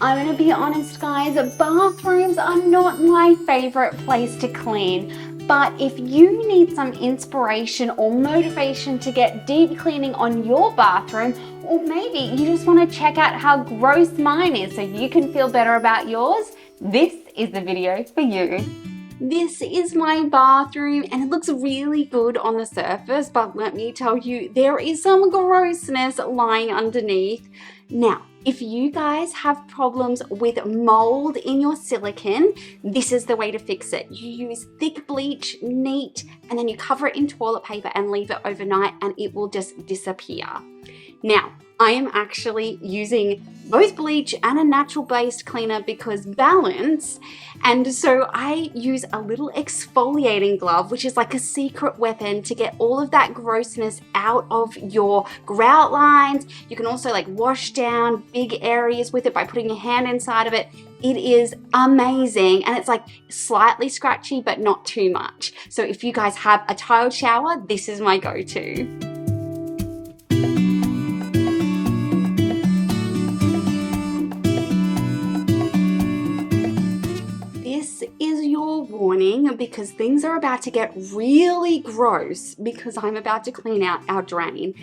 I'm gonna be honest, guys, bathrooms are not my favorite place to clean. But if you need some inspiration or motivation to get deep cleaning on your bathroom, or maybe you just want to check out how gross mine is so you can feel better about yours, this is the video for you. This is my bathroom and it looks really good on the surface, but let me tell you, there is some grossness lying underneath. Now, if you guys have problems with mold in your silicone, this is the way to fix it. You use thick bleach, neat, and then you cover it in toilet paper and leave it overnight and it will just disappear. Now, I am actually using both bleach and a natural based cleaner because balance, and so I use a little exfoliating glove, which is like a secret weapon to get all of that grossness out of your grout lines. You can also like wash down big areas with it by putting your hand inside of it. It is amazing and it's like slightly scratchy but not too much. So if you guys have a tiled shower, this is my go-to. Warning, because things are about to get really gross because I'm about to clean out our drain.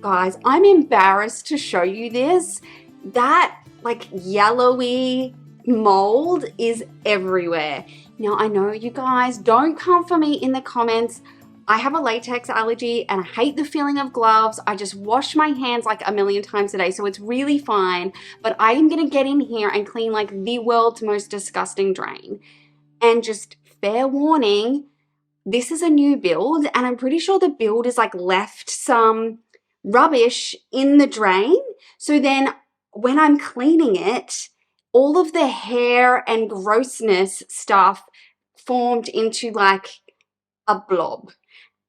Guys, I'm embarrassed to show you this. That like yellowy mold is everywhere. Now I know you guys don't come for me in the comments. I have a latex allergy and I hate the feeling of gloves. I just wash my hands like a million times a day, so it's really fine. But I am gonna get in here and clean like the world's most disgusting drain. And just fair warning, this is a new build and I'm pretty sure the builders like left some rubbish in the drain. So then when I'm cleaning it, all of the hair and grossness stuff formed into like a blob.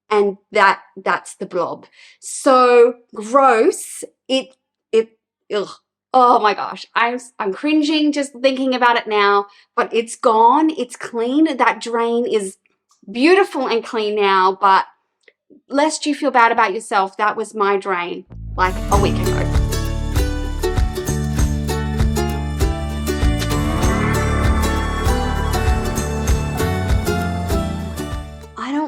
And that's the blob. So gross, ugh. Oh my gosh, I'm cringing just thinking about it now, but it's gone, it's clean. That drain is beautiful and clean now, but lest you feel bad about yourself, that was my drain like a week ago.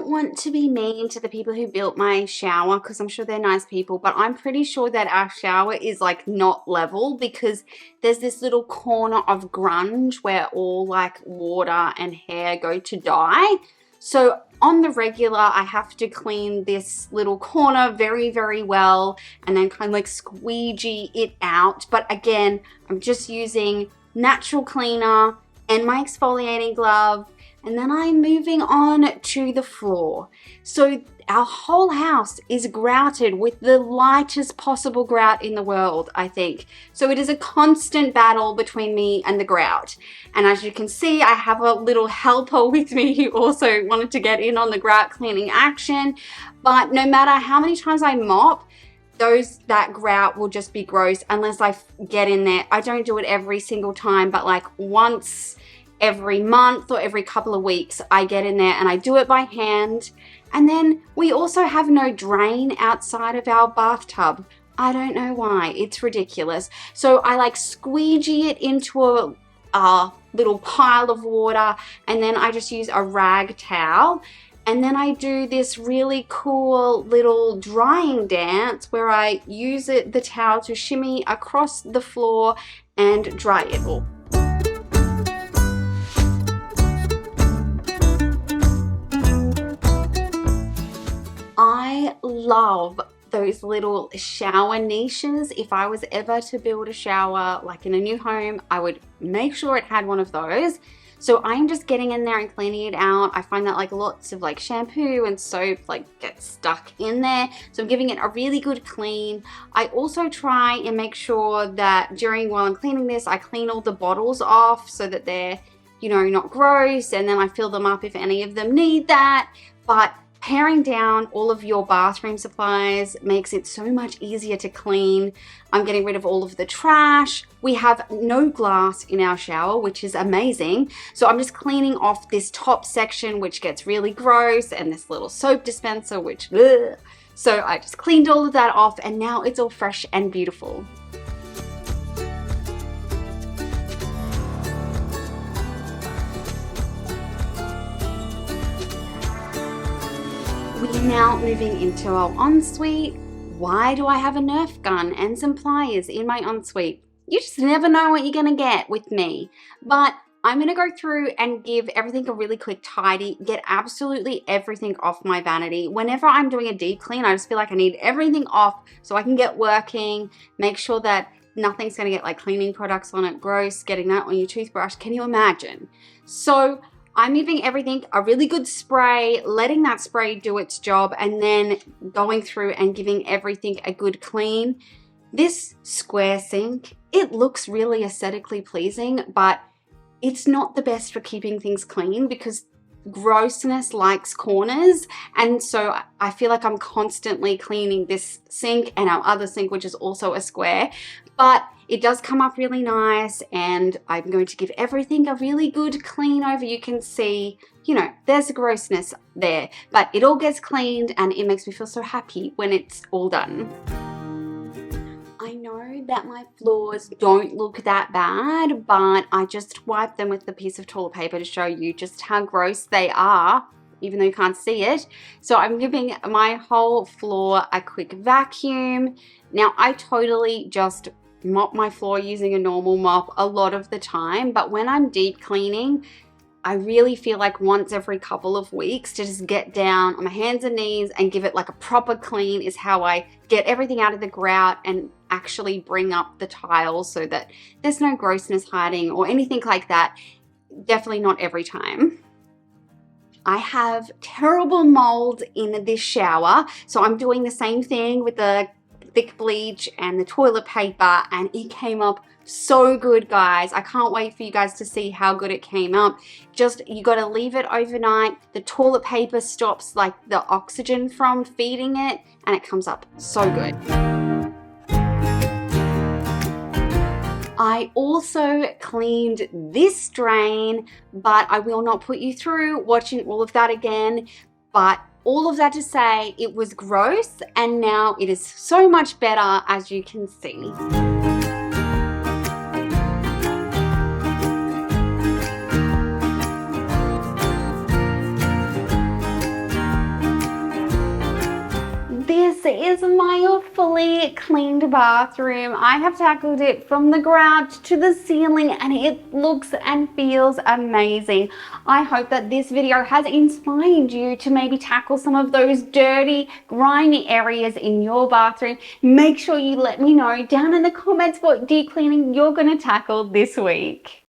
Want to be mean to the people who built my shower because I'm sure they're nice people, but I'm pretty sure that our shower is like not level because there's this little corner of grunge where all like water and hair go to die. So on the regular, I have to clean this little corner very, very well and then kind of like squeegee it out. But again, I'm just using natural cleaner and my exfoliating glove. And then I'm moving on to the floor. So our whole house is grouted with the lightest possible grout in the world, I think. So it is a constant battle between me and the grout. And as you can see, I have a little helper with me who also wanted to get in on the grout cleaning action. But no matter how many times I mop, that grout will just be gross unless I get in there. I don't do it every single time, but like once every month or every couple of weeks, I get in there and I do it by hand. And then we also have no drain outside of our bathtub. I don't know why, it's ridiculous. So I like squeegee it into a little pile of water and then I just use a rag towel. And then I do this really cool little drying dance where I use the towel to shimmy across the floor and dry it all. I love those little shower niches. If I was ever to build a shower like in a new home, I would make sure it had one of those. So I'm just getting in there and cleaning it out. I find that like lots of like shampoo and soap like get stuck in there. So I'm giving it a really good clean. I also try and make sure that while I'm cleaning this, I clean all the bottles off so that they're, you know, not gross. And then I fill them up if any of them need that. But paring down all of your bathroom supplies makes it so much easier to clean. I'm getting rid of all of the trash. We have no glass in our shower, which is amazing. So I'm just cleaning off this top section, which gets really gross, and this little soap dispenser, which, ugh. So I just cleaned all of that off and now it's all fresh and beautiful. Now moving into our ensuite, why do I have a Nerf gun and some pliers in my ensuite? You just never know what you're gonna get with me. But I'm gonna go through and give everything a really quick tidy, get absolutely everything off my vanity. Whenever I'm doing a deep clean, I just feel like I need everything off so I can get working, make sure that nothing's gonna get like cleaning products on it, gross, getting that on your toothbrush. Can you imagine? So I'm giving everything a really good spray, letting that spray do its job, and then going through and giving everything a good clean. This square sink, it looks really aesthetically pleasing, but it's not the best for keeping things clean because grossness likes corners, and so I feel like I'm constantly cleaning this sink and our other sink, which is also a square, but it does come up really nice, and I'm going to give everything a really good clean over. You can see, you know, there's the grossness there, but it all gets cleaned and it makes me feel so happy when it's all done. I know that my floors don't look that bad, but I just wipe them with a piece of toilet paper to show you just how gross they are, even though you can't see it. So I'm giving my whole floor a quick vacuum. Now I totally just mop my floor using a normal mop a lot of the time, but when I'm deep cleaning, I really feel like once every couple of weeks to just get down on my hands and knees and give it like a proper clean is how I get everything out of the grout and actually bring up the tiles so that there's no grossness hiding or anything like that. Definitely not every time. I have terrible mold in this shower, so I'm doing the same thing with the thick bleach and the toilet paper, and it came up so good, guys. I can't wait for you guys to see how good it came up. Just, you got to leave it overnight. The toilet paper stops like the oxygen from feeding it, and it comes up so good. I also cleaned this drain, but I will not put you through watching all of that again. But all of that to say, it was gross, and now it is so much better, as you can see. This is my fully cleaned bathroom. I have tackled it from the grout to the ceiling, and it looks and feels amazing. I hope that this video has inspired you to maybe tackle some of those dirty, grimy areas in your bathroom. Make sure you let me know down in the comments what deep cleaning you're going to tackle this week.